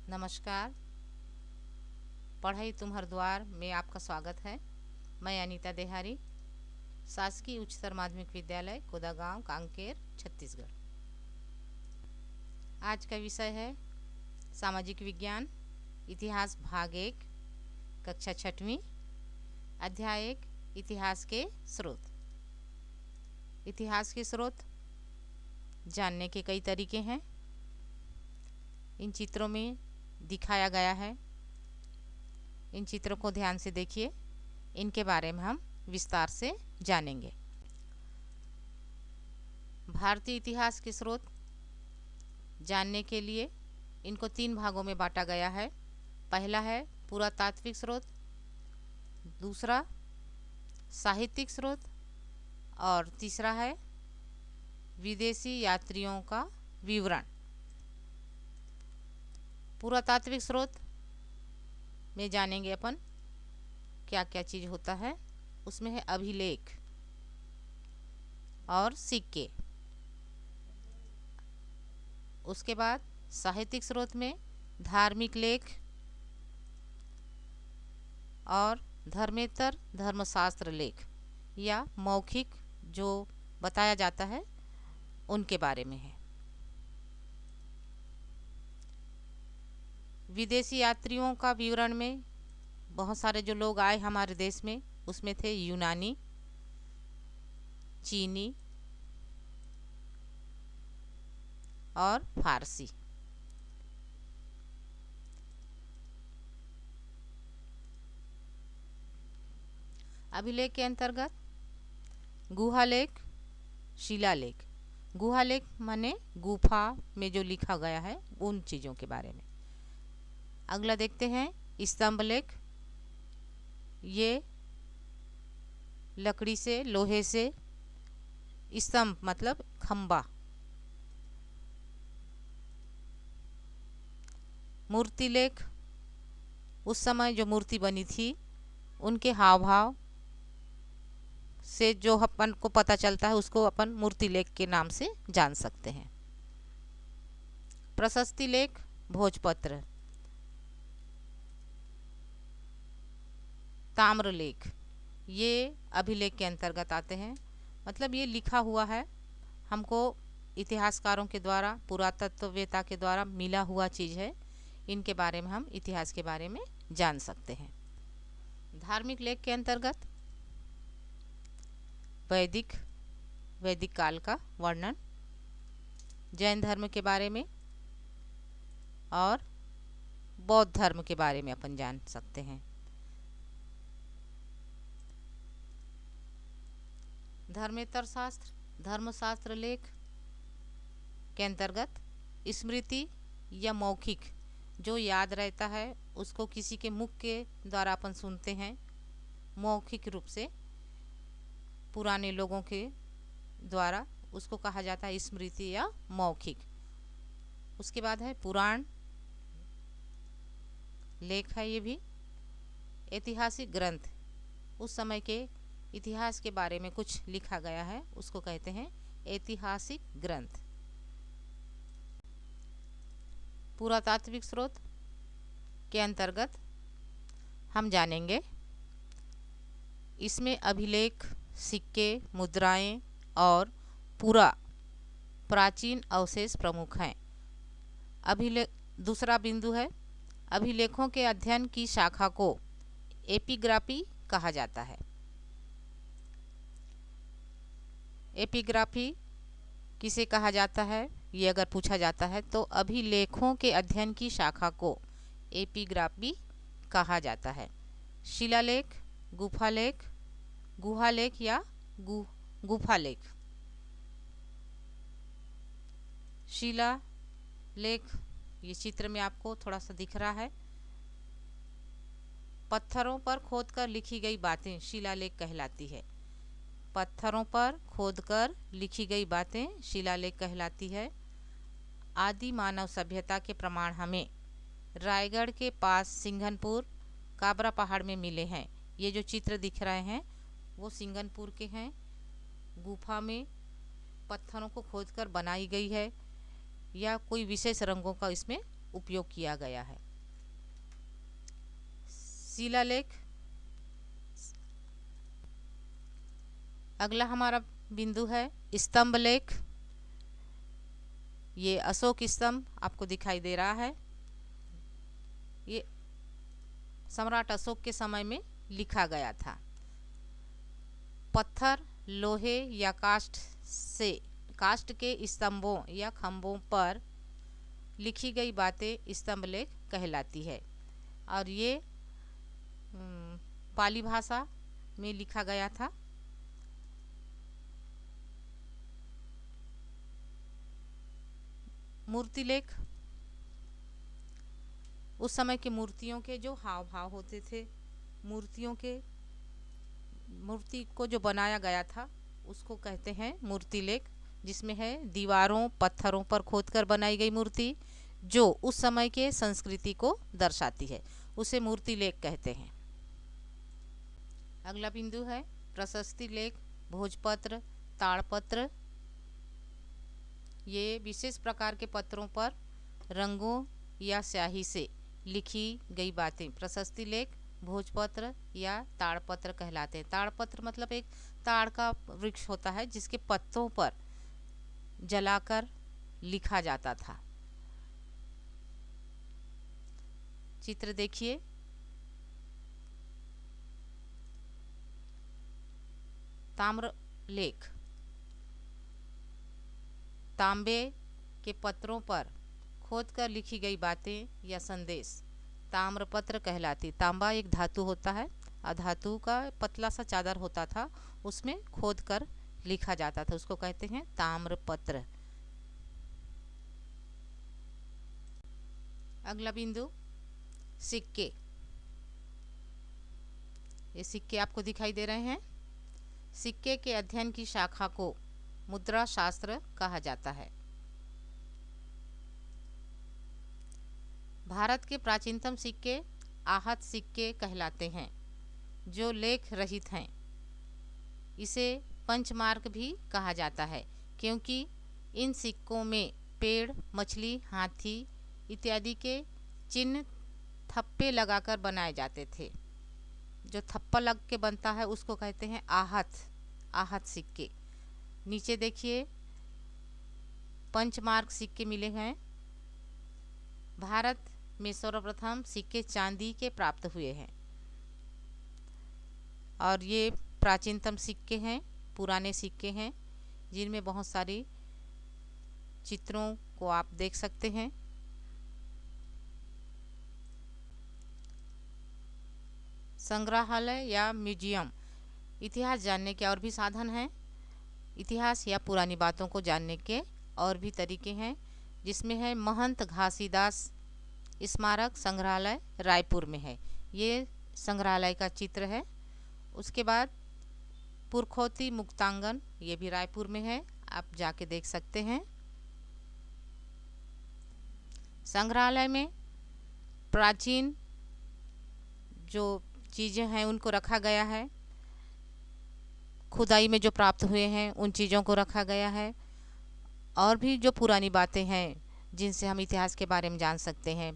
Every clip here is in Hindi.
नमस्कार। पढ़ई तुम्हार द्वार में आपका स्वागत है। मैं अनीता देहारी, शासकीय उच्चतर माध्यमिक विद्यालय कोदागांव, कांकेर, छत्तीसगढ़। आज का विषय है सामाजिक विज्ञान, इतिहास भाग 1, कक्षा 6वीं, अध्याय 1, इतिहास के स्रोत। इतिहास के स्रोत जानने के कई तरीके हैं। इन चित्रों में दिखाया गया है। इन चित्रों को ध्यान से देखिए, इनके बारे में हम विस्तार से जानेंगे। भारतीय इतिहास के स्रोत जानने के लिए इनको 3 भागों में बांटा गया है। पहला है पुरातात्विक स्रोत, दूसरा साहित्यिक स्रोत और तीसरा है विदेशी यात्रियों का विवरण। पुरातात्विक स्रोत में जानेंगे अपन क्या क्या चीज़ होता है। उसमें है अभिलेख और सिक्के। उसके बाद साहित्यिक स्रोत में धार्मिक लेख और धर्मेतर धर्मशास्त्र लेख या मौखिक जो बताया जाता है उनके बारे में है। विदेशी यात्रियों का विवरण में बहुत सारे जो लोग आए हमारे देश में, उसमें थे यूनानी, चीनी और फारसी। अभिलेख के अंतर्गत गुहालेख, शिलालेख। गुहालेख माने गुफा में जो लिखा गया है उन चीज़ों के बारे में। अगला देखते हैं स्तंभ लेख। ये लकड़ी से, लोहे से, स्तंभ मतलब खंबा। मूर्ति लेख, उस समय जो मूर्ति बनी थी उनके हाव भाव से जो अपन को पता चलता है उसको अपन मूर्ति लेख के नाम से जान सकते हैं। प्रशस्ति लेख, भोजपत्र। ताम्र लेख, ये अभिलेख के अंतर्गत आते हैं। मतलब ये लिखा हुआ है, हमको इतिहासकारों के द्वारा, पुरातत्ववेता के द्वारा मिला हुआ चीज़ है। इनके बारे में हम इतिहास के बारे में जान सकते हैं। धार्मिक लेख के अंतर्गत वैदिक काल का वर्णन, जैन धर्म के बारे में और बौद्ध धर्म के बारे में अपन जान सकते हैं। धर्मेतर शास्त्र, धर्मशास्त्र लेख के अंतर्गत स्मृति या मौखिक जो याद रहता है उसको किसी के मुख के द्वारा अपन सुनते हैं, मौखिक रूप से पुराने लोगों के द्वारा, उसको कहा जाता है स्मृति या मौखिक। उसके बाद है पुराण लेख है। ये भी ऐतिहासिक ग्रंथ, उस समय के इतिहास के बारे में कुछ लिखा गया है उसको कहते हैं ऐतिहासिक ग्रंथ। पुरातात्विक स्रोत के अंतर्गत हम जानेंगे, इसमें अभिलेख, सिक्के, मुद्राएं और प्राचीन अवशेष प्रमुख हैं। अभिलेख दूसरा बिंदु है, अभिलेखों के अध्ययन की शाखा को एपिग्राफी कहा जाता है। एपिग्राफी किसे कहा जाता है, ये अगर पूछा जाता है तो अभिलेखों के अध्ययन की शाखा को एपिग्राफी कहा जाता है। शिलालेख, गुफालेख, गुहालेख या गुफालेख। शिला लेख, ये चित्र में आपको थोड़ा सा दिख रहा है। पत्थरों पर खोदकर लिखी गई बातें शिलालेख कहलाती है। पत्थरों पर खोदकर लिखी गई बातें शिलालेख कहलाती है। आदि मानव सभ्यता के प्रमाण हमें रायगढ़ के पास सिंघनपुर, काबरा पहाड़ में मिले हैं। ये जो चित्र दिख रहे हैं वो सिंघनपुर के हैं। गुफा में पत्थरों को खोदकर बनाई गई है या कोई विशेष रंगों का इसमें उपयोग किया गया है। शिलालेख। अगला हमारा बिंदु है स्तंभ लेख। ये अशोक स्तंभ आपको दिखाई दे रहा है। ये सम्राट अशोक के समय में लिखा गया था। पत्थर, लोहे या काष्ठ के स्तंभों या खंभों पर लिखी गई बातें स्तंभ लेख कहलाती है। और ये पाली भाषा में लिखा गया था। मूर्ति लेख। उस समय की मूर्तियों के जो हाव भाव होते थे, मूर्ति को जो बनाया गया था उसको कहते हैं मूर्ति लेख, जिसमें है दीवारों पत्थरों पर खोदकर बनाई गई मूर्ति जो उस समय के संस्कृति को दर्शाती है, उसे मूर्ति लेख कहते हैं। अगला बिंदु है प्रशस्ति लेख, भोजपत्र, ताड़पत्र। ये विशेष प्रकार के पत्रों पर रंगों या स्याही से लिखी गई बातें प्रशस्ति लेख, भोजपत्र या ताड़पत्र कहलाते हैं। ताड़पत्र मतलब एक ताड़ का वृक्ष होता है जिसके पत्तों पर जलाकर लिखा जाता था। चित्र देखिए। ताम्र लेख। तांबे के पत्रों पर खोदकर लिखी गई बातें या संदेश ताम्रपत्र कहलाती। तांबा एक धातु होता है और धातु का पतला सा चादर होता था, उसमें खोदकर लिखा जाता था, उसको कहते हैं ताम्रपत्र। अगला बिंदु सिक्के। ये सिक्के आपको दिखाई दे रहे हैं। सिक्के के अध्ययन की शाखा को मुद्रा शास्त्र कहा जाता है। भारत के प्राचीनतम सिक्के आहत सिक्के कहलाते हैं जो लेख रहित हैं। इसे पंचमार्क भी कहा जाता है क्योंकि इन सिक्कों में पेड़, मछली, हाथी इत्यादि के चिन्ह थप्पे लगाकर बनाए जाते थे। जो थप्पा लग के बनता है उसको कहते हैं आहत सिक्के। नीचे देखिए पंचमार्क सिक्के मिले हैं। भारत में सर्वप्रथम सिक्के चांदी के प्राप्त हुए हैं और ये प्राचीनतम सिक्के हैं, पुराने सिक्के हैं जिनमें बहुत सारी चित्रों को आप देख सकते हैं। संग्रहालय या म्यूजियम। इतिहास जानने के और भी साधन हैं। इतिहास या पुरानी बातों को जानने के और भी तरीके हैं, जिसमें है महंत घासीदास स्मारक संग्रहालय रायपुर में है। ये संग्रहालय का चित्र है। उसके बाद पुरखौती मुक्तांगन, ये भी रायपुर में है, आप जाके देख सकते हैं। संग्रहालय में प्राचीन जो चीज़ें हैं उनको रखा गया है। खुदाई में जो प्राप्त हुए हैं उन चीज़ों को रखा गया है और भी जो पुरानी बातें हैं जिनसे हम इतिहास के बारे में जान सकते हैं,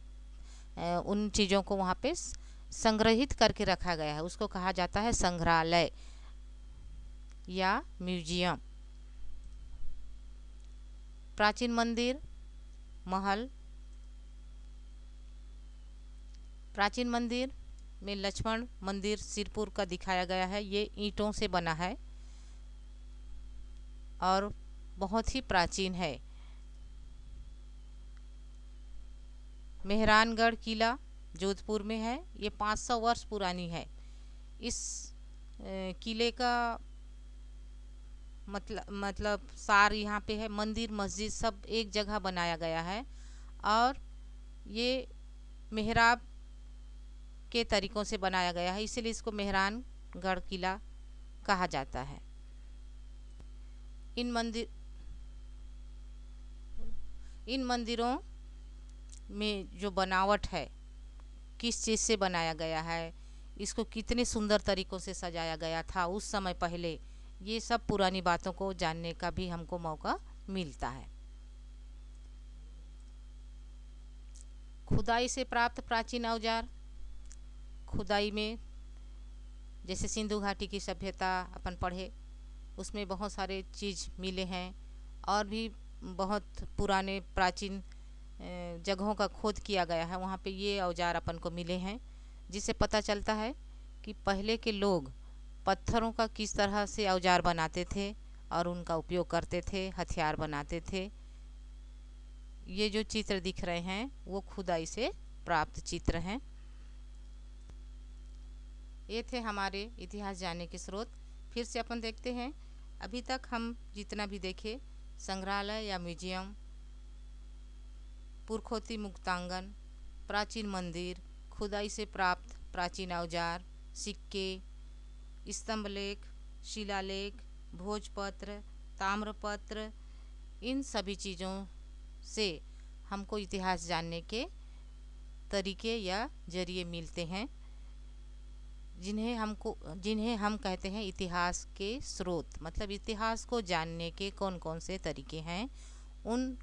उन चीज़ों को वहाँ पे संग्रहित करके रखा गया है। उसको कहा जाता है संग्रहालय या म्यूजियम। प्राचीन मंदिर, महल। प्राचीन मंदिर में लक्ष्मण मंदिर सिरपुर का दिखाया गया है। ये ईंटों से बना है और बहुत ही प्राचीन है। मेहरानगढ़ किला जोधपुर में है। ये 500 वर्ष पुरानी है। इस किले का मतलब सार यहाँ पे है। मंदिर मस्जिद सब एक जगह बनाया गया है और ये मेहराब के तरीकों से बनाया गया है, इसीलिए इसको मेहरानगढ़ किला कहा जाता है। इन मंदिरों में जो बनावट है, किस चीज़ से बनाया गया है, इसको कितने सुंदर तरीक़ों से सजाया गया था उस समय पहले, ये सब पुरानी बातों को जानने का भी हमको मौका मिलता है। खुदाई से प्राप्त प्राचीन औजार। खुदाई में जैसे सिंधु घाटी की सभ्यता अपन पढ़े, उसमें बहुत सारे चीज़ मिले हैं और भी बहुत पुराने प्राचीन जगहों का खोद किया गया है, वहाँ पे ये औजार अपन को मिले हैं, जिससे पता चलता है कि पहले के लोग पत्थरों का किस तरह से औजार बनाते थे और उनका उपयोग करते थे, हथियार बनाते थे। ये जो चित्र दिख रहे हैं वो खुदाई से प्राप्त चित्र हैं। ये थे हमारे इतिहास जानने के स्रोत। फिर से अपन देखते हैं, अभी तक हम जितना भी देखे, संग्रहालय या म्यूजियम, पुरखोती मुक्तांगन, प्राचीन मंदिर, खुदाई से प्राप्त प्राचीन औजार, सिक्के, स्तंभलेख, शिलालेख, भोजपत्र, ताम्रपत्र, इन सभी चीज़ों से हमको इतिहास जानने के तरीके या जरिए मिलते हैं, जिन्हें हम कहते हैं इतिहास के स्रोत। मतलब इतिहास को जानने के कौन कौन से तरीके हैं, उन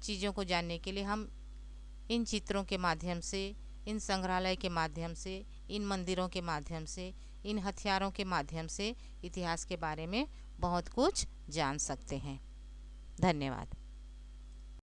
चीज़ों को जानने के लिए हम इन चित्रों के माध्यम से, इन संग्रहालय के माध्यम से, इन मंदिरों के माध्यम से, इन हथियारों के माध्यम से इतिहास के बारे में बहुत कुछ जान सकते हैं। धन्यवाद।